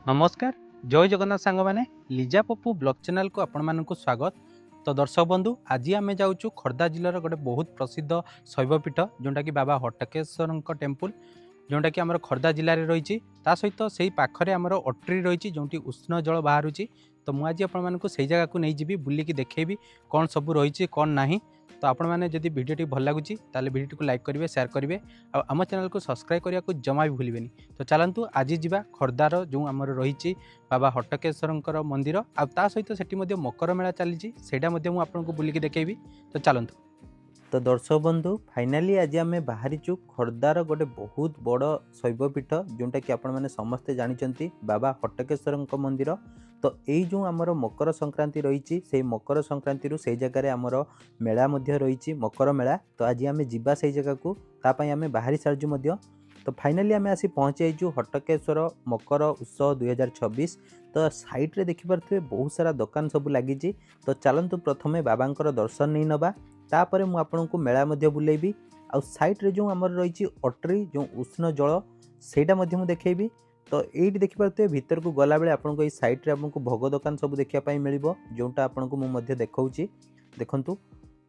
नमस्कार जय जगन्नाथ सांग मैंने लिजा पप्पू ब्लॉग चैनल को आपण मानक स्वागत। तो दर्शक बंधु आज आम जाऊँ खोर्धा जिलार गोटे बहुत प्रसिद्ध शैवपीठ जोटा कि बाबा हटकेश्वर टेम्पल जोटा कि आम खोर्धा जिले में रही सहित से पाखे आमर अट्री रही जो उष्ण जल बाहर। तो मुझे आपण से जगह को नहीं जी बुलिकी देखेबी कौन सब रही कौन ना। तो आपण मैंने जब वीडियो भल लगुच वीडियो को लाइक करेंगे शेयर करेंगे और आम चैनल को सब्सक्राइब करने को जमा भी भूलें। तो चलतु आज जा खोर्धार जो आमर रही बाबा हटकेश्वर मंदिर आ सहित से मकर मेला चली आपको बुलिकी देखेबी। तो चलतु। तो दर्शक बंधु फाइनाली आज आम बाहरीचु खोर्धार गोटे बहुत बड़ शैवपीठ जोटा कि आपण मैंने समस्ते जानते बाबा हटकेश्वर मंदिर। तो यही जो आमर मकर संक्रांति रही से मकर संक्रांति से जगह आमर मेला रही मकर मेला। तो आज आम जा से जगह को तापाई आम बाहरी सार्जु। तो फाइनाली आम आसी पहुँची जाइए हटकेश्वर मकर उत्सव 2026। तो साइड रे देखिपे बहुत सारा दुकान सब लगी। तो चलतु प्रथमे बाबांकर दर्शन नहीं नवा तापर मु आपको मेला बुलेबी आ साइड रे जो आमर रही अट्री जो उष्ण जल सेटा देखेबी। तो ये देखिपे भीतर को गला बेले आपको ये साइड रे आपको भोग दुकान सब देखापी मिल जोटा आपको मुझे देखी देखु।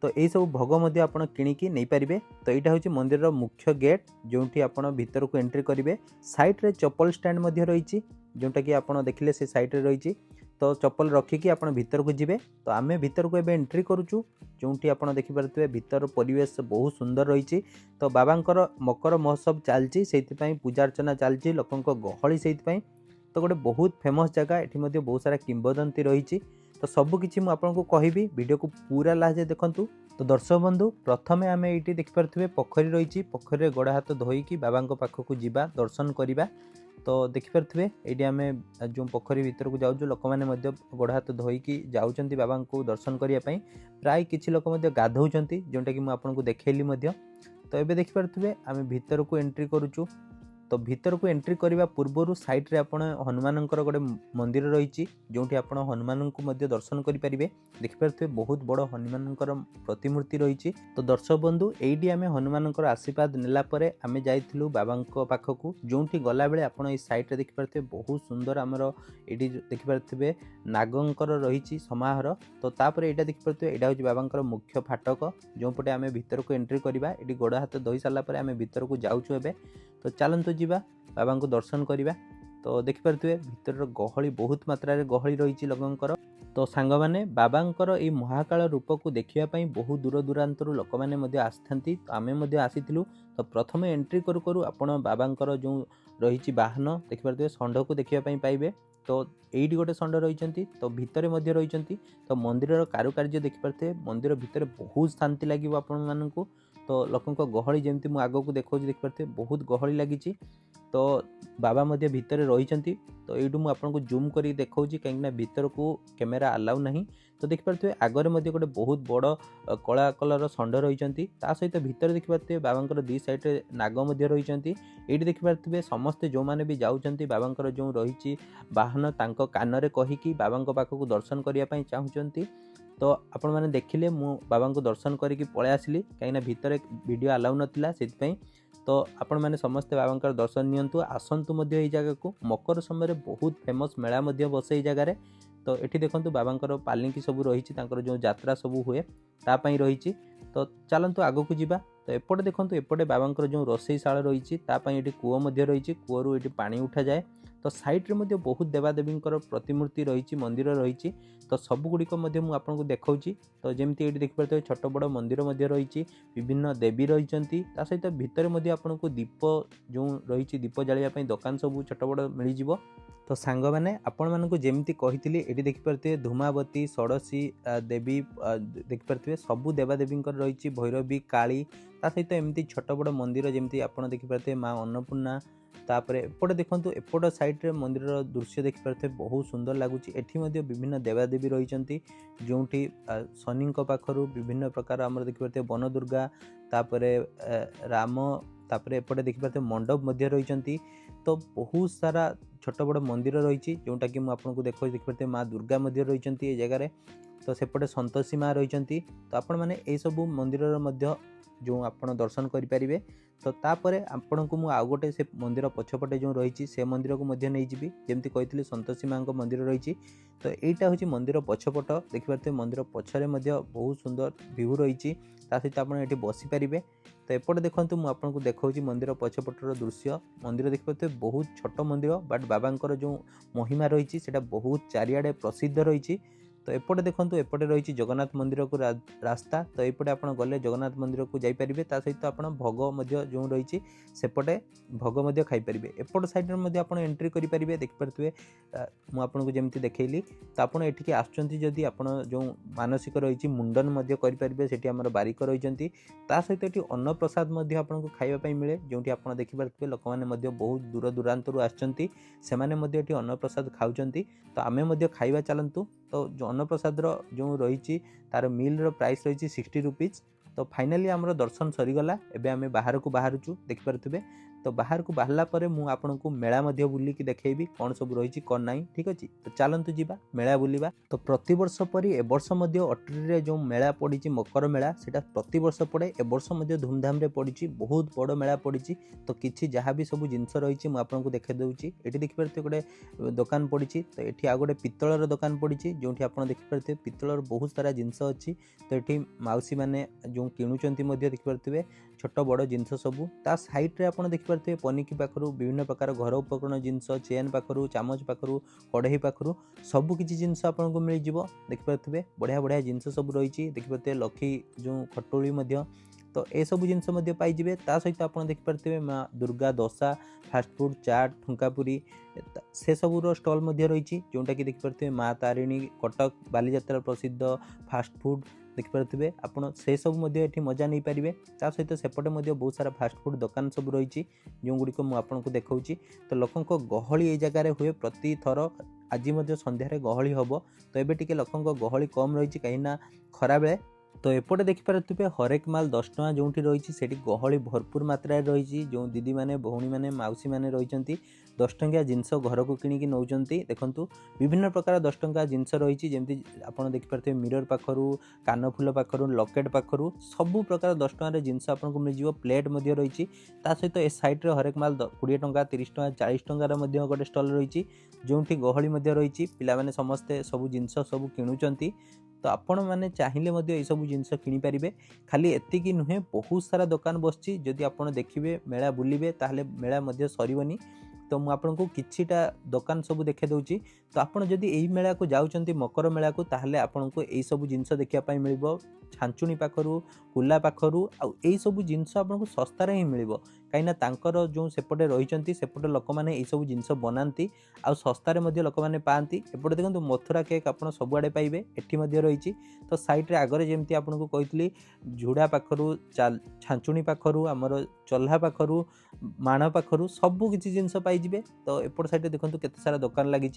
तो यही सब भोग आप किणिकी नहीं पारे। तो यहाँ हूँ मंदिर मुख्य गेट जो आप भीतर को एंट्री करेंगे। साइड रे चप्पल स्टैंड रही जोटा कि आप देखिले से साइड रे रही। तो चप्पल रखिकी आप भीतर को जीवे। तो आम भीतर को एबे एंट्री करुचु जो आप देखिपे भीतर परिवेश बहुत सुंदर रही। तो बाबांकर मकर महोत्सव चलती से पूजा अर्चना चलती लोकों गहली से। तो गोटे बहुत फेमस जगह ये बहुत सारा किंवदंती रही। तो सबकि मुझे कहबी वीडियो को पूरा लास्ट देखूँ। तो दर्शक बंधु प्रथमे आम ये देखिपे पोखरी रही पोखरी में गोड़ हाथ धोईकी बाबा पाखक जावा दर्शन करवा। तो देखिपे ये आम जो पोखरी भीतर को जाऊँ लोक मैंने गोड़ हाथ धोईकी जाऊँच बाबा को दर्शन करने प्राय किसी लोक गाधौं जोटा कि मुझे देखली। तो ये देखिपे आम भीतर को एंट्री करुचु। तो भीतर को एंट्री करने पूर्वर साइड रे आपण हनुमान गोटे मंदिर रही जो आप हनुमान को दर्शन करेंगे। देखिपे बहुत बड़ हनुमान प्रतिमूर्ति रही। तो दर्शक बंधु यही आम हनुमान आशीर्वाद नेलापर आम जाइलु बाबा पाखक जो गला बेले आप साइड रे देखिपे बहुत सुंदर आमर ये देखिपे नागंकर रही समाहार। तो तापर यहाँ देखिपे यहाँ हूँ बाबा मुख्य फाटक जो पटे आम भीतर को एंट्री करवा। ये गोड़ हाथ धोई सारापर आम भीतर को जाऊँ एबे। तो चलतु जीवा बाबा को दर्शन करवा। तो देखिपे भीतर गहली बहुत मात्रा रे गहली रही लोकंकर। तो सांग माने बाबांकर ये महाकाल रूप को देखापी बहुत दूर दूरांतर लोक मैंने आसती। तो आम आसीलु। तो प्रथम एंट्री करू करू आपण बाबांकर जो रही बाहन देखिपे षंढ को देखापी पाइबे। तो ये गोटे षंढ रही तो भितर रही। तो मंदिर कारुकार्य देखिपे मंदिर भितर बहुत शांति लगे आपण मानू। तो लोकों गहली जमी मुझे आग को देखा देखिपे बहुत गहली लगी। तो बाबा भितर रही। तो ये मुझे जूम कर देखा कहीं भीतर को कैमेरा अलाउ नहीं। तो देखिपे आगे गोटे बहुत बड़ कला कलर षंढ रही सहित भीतर देखिपे बाबा दी साइड नाग रही। ये देखिपे समस्ते जो मैंने भी जाऊँच बाबा जो रही बाहन तांको कान रे कहीकि बाबा पाखक दर्शन करने चाहूँगी। तो आपण मैंने देखिले मु बाबा को दर्शन करके पळे आसिली कहीं भीतर वीडियो अलाउ नथिला से। तो आपण मैंने समस्ते बाबा दर्शन नियंतु आसंतु ये जगह को मकर समय बहुत फेमस मेला बसे ये जगार। तो ये देखो बाबा पालिंकी सब रही जो यात्रा सब हुए तापाई रही। तो चलतु आग को जीवा। तो एपटे देखो एपटे बाबा जो रोषेईशाला रही ये कूओ रही कूअरु ये पानी उठा जाए। तो साइड रे बहुत देवादेवी प्रतिमूर्ति रही मंदिर रही। तो सबगुड़िक आपको देखा। तो जमती ये देखिए छोट बड़ मंदिर रही विभिन्न देवी रही सहित भितर आपको दीप जो रही दीप जावाई दुकान सब छोट बड़ मिल। तो सांग मैंने आपण मानक जमी कही ये देखिपे धूमावती षोड़शी देवी देखिपे सबू देवादेवी रही भैरवी काली सहित एमती छोट बड़ मंदिर जमी आप देखिपे माँ अन्नपूर्णा। तापर एपटे देखो एपट साइड रे मंदिर दृश्य देखिपे बहुत सुंदर लगुच। एठी विभिन्न देवादेवी रही जो शनि पाखरु विभिन्न प्रकार आम देखिपे वन दुर्गा तापर राम तापर एपटे देखिपे मंडप रही। तो बहुत सारा छोट बड़ मंदिर रही जोटा कि आपको देखिपे माँ दुर्गा रही जगार। तो सेपटे संतोषी माँ रही। तो आपण मैंने यही सब मंदिर जो आपण दर्शन करें। तो तापर आपण को आउ गोटे से मंदिर पछपटे जो रही से मंदिर को नहीं जी जमी कही संतोषी माँ मंदिर रही। तो यहीटा हूँ मंदिर पछपट देखिए मंदिर पछरे बहुत सुंदर व्यू रही सहित आप बसीपारे। तो एपटे देखो मुझे देखा मंदिर पछपटर दृश्य मंदिर देखिए बहुत छोट मंदिर बट बाबा जो महिमा रही है बहुत चारिआडे प्रसिद्ध रही। तो एपटे देखो एपटे रही जगन्नाथ मंदिर को रास्ता। तो यपटे आप गले जगन्नाथ मंदिर को जापारे सहित आप भोग जो रही सेपटे भोग खाईपारे। एपट साइड में आप एंट्री करेंगे देखिपे मुझे जमी देखली। तो आपड़ ये आसुँच आप जो मानसिक रही मुंडन करेंगे से बारिक रही सहित ये अन्न प्रसाद आपको खावाई मिले जो आप देखिपे लोक मैंने बहुत दूर दूरांतर आसुँच से अन्न प्रसाद खाऊँ। तो आम खाଇବା चलतु। तो जो अन्न प्रसाद जो रही तार मील प्राइस रही 60 रुपीज। तो फाइनाली आमर दर्शन सरीगला एवं आम बाहर को बाहरुचु देखिपे। तो बाहर को बाहरला परे मु आपन को मेला बुलिकी देखैबी कौन सब रही कौन नहीं ठीक अच्छे। तो चलतु जीवा मेला बुलिबा। तो प्रति वर्ष परी ए वर्ष अट्री जो मेला पड़ी मकर मेला सेटा प्रति वर्ष पड़े ए वर्ष धूमधाम रे पड़ी बहुत बड़ मेला पड़ी। तो किछि जहाँ भी सब जिनस रही मुझे देखे दूची ये देखिपे गोटे दुकान पड़ी। तो ये आ गए पित्तलर दुकान पड़ी जो आप देखिपे पित्तलर बहुत सारा जिनस अच्छी। तो ये मौसी मैंने जो किणुचंती देखिपे छोट बड़ जिनस सबू ता साइड रे आप देखिपे पनिकी पाखु विभिन्न प्रकार घर उपकरण जिनस चेन पाखु चामच पाखु कढ़ई पाखु सबू किसी जिनस आपको मिल जाव देखिपे बढ़िया बढ़िया जिनस सब रही देखिपे लक्ष्मी जो खटोली। तो ये सब जिनस पाइबे ता सहित आप देखिपे माँ दुर्गा दशा फास्टफुड चाट ठुंकापुरी से सबूर स्टल रही जोटा कि देखिपे माँ तारिणी कटक बालीजात्रा प्रसिद्ध फास्टफुड देखिपे आपड़ से सब ये मजा नहीं पारे। ता सहित सेपटे बहुत सारा फास्टफुड दुकान सब रही जो गुड़िक मुझे देखा। तो लोकों गहली ये जगार हुए प्रति थर आज संध्यारे गहली हम। तो ये टे लोकों गहली कम रही कहीं खरा बेले। तो एपटे देखिपे हरेक माल 10 टଙ୍କା जो रही से गहली भरपूर मात्रा रही जो दीदी मैंने भौणी मैंने मौसी मैंने रही 10 टंकिया जिनस घर को किणिकी नौकरी। देखु विभिन्न प्रकार 10 टंका जिनस रही जमी आप देखिपे मिरर पाखु कानफुल पाखु लकेट पाखु सबू प्रकार 10 टंकार जिनस आपको मिल प्लेट रही सहित ए सैड्रे हरेक माल 20 टंका 30 टंका 40 टंकार गोटे स्टल रही जो गहली रही पिला समस्ते सब जिनस सब किणुचंती। तो आपण मैंने चाहिए ये सब जिनस किनीपारे खाली एतिकी नुहे बहुत सारा दुकान बसची जदि आप देखिए मेला बुलिबे ताहले मेला सरबनी। तो मुझे आपको किछिटा दुकान सब देखे दूची। तो आपड़ जदि यही मेला को जाउचंती मकर मेला को ताहले आपको यही सब जिनस देखा मिल छांचुणी पाखु कुला पाखु आई सब जिनस आपको सस्तार ही मिल कहीं जो सेपटे रही सेपटे लोक मैंने यही सब जिनस बनाती आ सस्तार लोक मैंने पाती। एपटे देखो मथुरा केक आप सबुआड़े पाइबे एटी रही। तो साइड रे आगे जमी आपको कही झुड़ा पाखु छांचुणी पाखु आमर चल्हा पाखु माण पाखु सबू किसी जिनस पाइबे। तो एपट साइड देखो केते सारा दुकान लगी।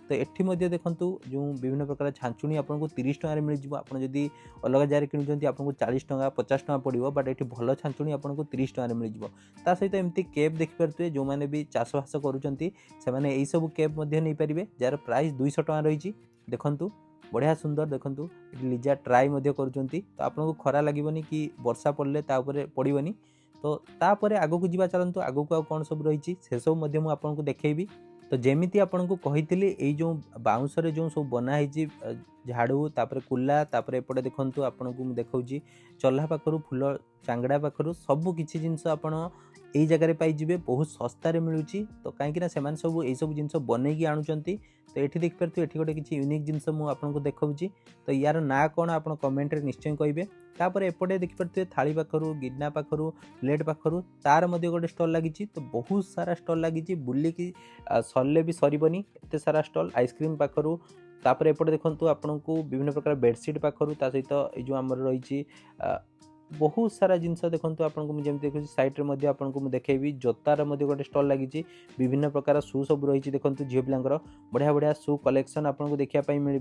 तो ये देखो जो विभिन्न प्रकार छांचुणी आपको 30 टंकार मिल जाव। आप जदि अलग जगह किणुंट आपको 40 टंका 50 टंका पड़ो बट ये भल छांचुणी आपको 30 टंकार मिल जाव। ता सहित एमती केप देखिपे जो मैंने भी चाषबास करुँच सब केप नहीं पारे जार प्राइस 200 टंका रही। देखु बढ़िया सुंदर देखु लिजा ट्राई करुँच। तो आपको खरा लगे कि वर्षा पड़े पड़ोनी। तो तापर आग को जीवा चलतु आग को कौन सब रही से सब आपको देखी। तो जमीती आपको कही ये जो बाउंसरे जो सब बनाई झाड़ू तापर कुला तापर एपटे देखु आपको देखा चल्हा पाखु फुल चांगड़ा पाखु सबू किसी जिनस आप यही जगह पाइबे बहुत सस्तार मिलूँ। तो कहीं से सब यही सब जिनस बनईकी आणुचंती। तो ये देखिपे ये गोटे किसी यूनिक जिनस मुझे देखा। तो यार ना कौन आप कमेंट रे निश्चय कहे। तापर एपटे देखिपे थाली पाखु गिरना पाखु प्लेट पाखु तार गोटे स्टल लगी। तो बहुत सारा स्टल लगी बुलिकी सरले भी सरबनी एत सारा स्टल आइसक्रीम पाखु। तापर एपटे देखो आपको विभिन्न प्रकार बेडसीट पाखु सहित जो आम रही बहुत सारा जिनस देखो आपको जमी देखिए सैड्रे आपको देखेबी जोतार गोटे स्टल लगी विभिन्न प्रकार शू सब रही देखो झील पिलांकर बढ़िया बढ़िया शू कलेक्शन आपको देखापी मिल।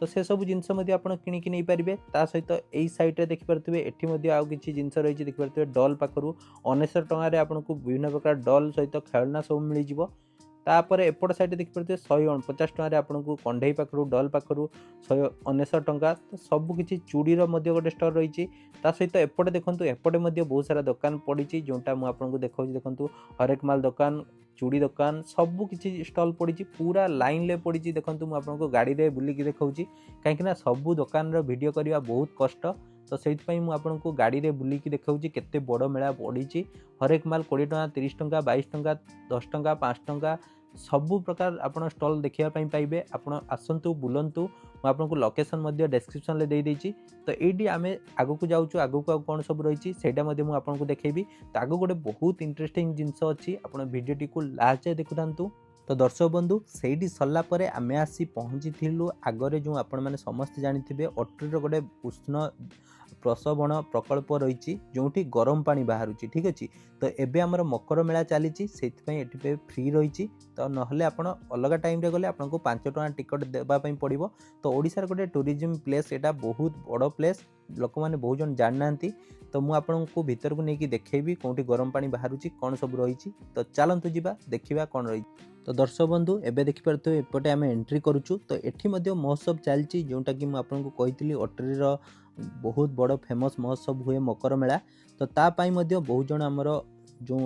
तो से सब जिनस आप किणिकी नहीं पारे। ता सहित यही सैड्रे देखिपे ये आउ कि जिनस रही देखिपे डल पाखु 19 टंकार आपको विभिन्न प्रकार डल सहित खेलना सब मिल। तापर एपट साइड देखिए 150 टकर आपको कंढई पाखु डल पाखु 199 टंका। तो सबकि चूड़ीर गोटे स्टोर रही सहित एपटे देखो एपटे बहुत सारा दुकान पड़ी जोटा मुझे देखा देखो हरेक माल दुकान चूड़ी दुकान सबकि स्टल पड़ी पूरा लाइन ले पड़ी देखो मुझे गाड़ी में बुलिकी देखा कहीं सबू दुकान वीडियो करवा बहुत कष्ट। तो से मुझे गाड़ी में बुलिकी देखा केते बड़ मेला पड़ी हरेक माल 20 टंका 30 टंका 22 टंका 10 टंका 5 टंका सबू प्रकार आपड़ स्टल देखापी पाइबे। आपण आसतु बुलंतु आपको लोकेशन डिस्क्रिप्शन में देदेची। तो ये आम आग को जाऊँ आग को कौन सब रही मुझे देखी। तो आग गोटे बहुत इंटरेस्टिंग जिनस अच्छी आप भिडियोटी को लास्ट देखु था। तो दर्शक बंधु से सरलापर आम आसी पहुँची आगरे जो आपण मैंने समस्ते जानी अट्रीर गोटे उष्ण प्रसवण प्रकल्प रही जो गरम पानी बाहर ठीक अच्छे। तो एबे आमर मकर मेला चली से फ्री रही। तो नहले आपण अलग टाइम रे गले आपको 5 टଙ୍କା टिकट देवाई पड़ो। तो ओडिशार गोटे टूरिज्म प्लेस एटा बहुत बड़ प्लेस लोक मैंने बहुत जन जान ना। तो मुझे भीतर को लेकिन देखेबी कौटी गरम पानी बाहर कौन सब रही। तो चलतु जीवा देखा कौन रही। तो दर्शक बंधु एबे देखिपे एपटे आम एंट्री करुचु। तो एठी महोत्सव चलती जोटा कि मुझे कही अट्रीर बहुत बड़ फेमस महोत्सव हुए मकर मेला। तो तापाई बहुत जन आमर जो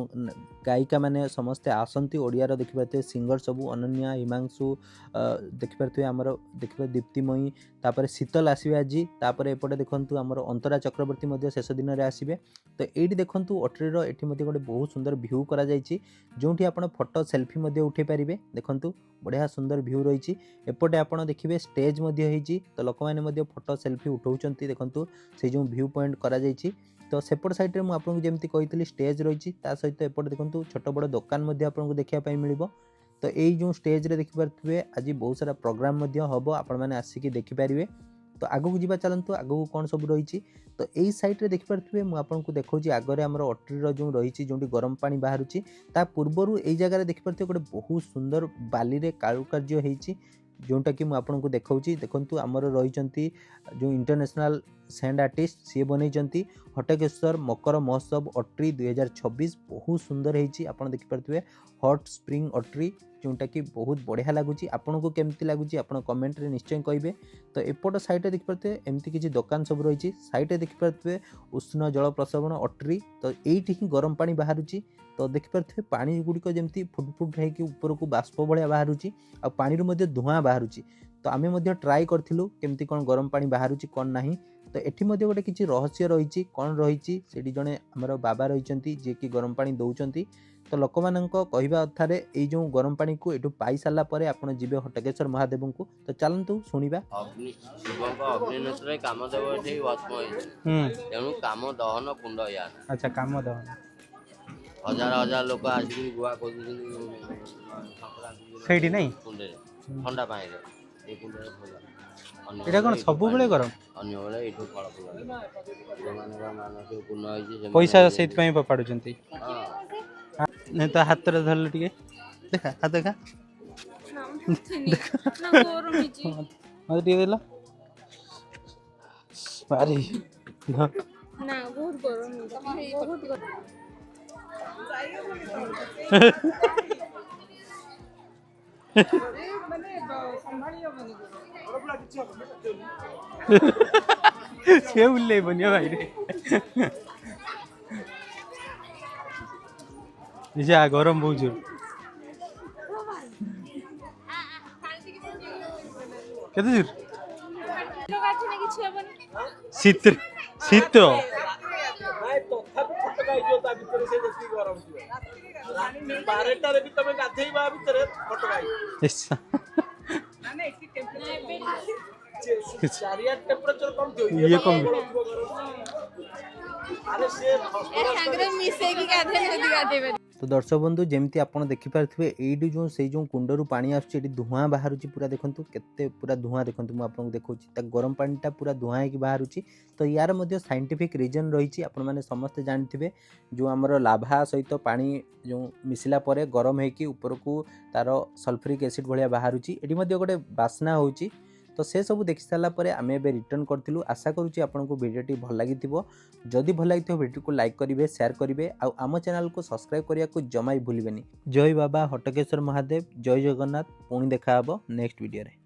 गायिका मैंने समस्ते आसती ओडियार देखिपे सिंगर सबू अनन्या हिमांशु देखिपे आमर देखिए दीप्तिमयी तापर शीतल आसवे आज तापर एपटे देखु आमर अंतरा चक्रवर्ती शेष दिन में आसवे। तो ये देखु अट्रीर ये गोटे बहुत सुंदर भ्यू करा जो आप फोटो सेल्फी उठे पारे। देखु बढ़िया सुंदर भ्यू रही एपटे आपड़ देखिए स्टेज तो लोक मैंने फोटो सेल्फी उठाऊँ देखु से जो भ्यू पॉइंट करा। तो सेपट साइड्रे मुझे जमी कही स्टेज रही सहित एपटे देखो छोट बड़ दुकान आपको देखापी मिल। तो यही जो स्टेज रे देखिपे आज बहुत सारा प्रोग्राम हम आपण मैंने आसिक देखिपारे। तो आगू जावा चलतु आगू कौन सब रही। तो यही साइड रे देखिपे मुझे देखा आगे आमर अट्रीर जो रही जो गरम पानी बाहर पूर्वर यही जगह देखिपे गोटे बहुत सुंदर बाली रे कारुकार्य होती जोटा कि मुझे देखा देखु आमर रही जो इंटरनेशनल सैंड आर्टिस्ट सी बन हटकेश्वर मकर महोत्सव अट्री 2026 बहुत सुंदर होती। आप देखिपे हॉट स्प्रिंग अट्री जोटा कि बहुत बढ़िया लगुच। आपन को केमती लगुच आप कमेंट रे निश्चय कहे। तो एपट साइड देखिपे एमती किसी दुकान सब रही साइड देखिपे उष्ण जल प्रसवण अट्री। तो ये गरम पानी बाहर। तो देखिपे पानी गुड़िक जमी फुटफुट होपर को बाष्प भाया बाहर आ पानी धूआं बाहर। तो आम ट्राए करूँ केमती कौन गरम पानी बाहर कौन ना। तो ये गोटे किसी रहस्य रही कौन रही जड़े आमर बाबा रही जी कि गरम पानी दौरान। तो लोक मान कहवा अर्थार ये जो गरम पानी को यू पाई सारा पर आप जी हटकेश्वर महादेव को। तो चलतु शुणा अच्छा काम दहन हजार हजार लोक आसिक गुआ सही नहीं ठंडा पानी एटा कौन सब बेले गरम अन्य बेले ये फल फूल मानसिक पूर्ण होती पैसा से पपाड़ुंट नहीं तो हाथ रे धरल टे देखा हाथ देखा मत टे देला अरे ना बहुत गरम बहुत गरम से उल्ले बनिया भाई रे जा गरम बहुत जोर केते जोर शीत शीत ये कम तो दर्शक बंधु जमती आप देखिपे ये जो से जो कुंडर पानी आसुच्छी धूआं बाहर पूरा देखूँ केते पूरा धूआं देखूँ मुझे देखा गरम पानीटा पूरा धूआं होगी बाहर। तो यार साइंटिफिक रीजन रही आप समस्ते जानते जो आमर लाभा सहित पानी जो मिसला पर गरम होकर ऊपर को तार सल्फ्यूरिक एसिड भाया बाहर ये गोटे बास्ना हो। तो से सब देखि सारा पर आम ए रिटर्न करूँ। आशा करुँच आपको भिडियोटी भल लगी जदि भल लगी भिडियो को लाइक करेंगे शेयर करेंगे आम चैनल को सब्सक्राइब करने को जमा ही भूलें। जय बाबा हटकेश्वर महादेव, जय जगन्नाथ। पुणी देखा नेक्स्ट वीडियो रे।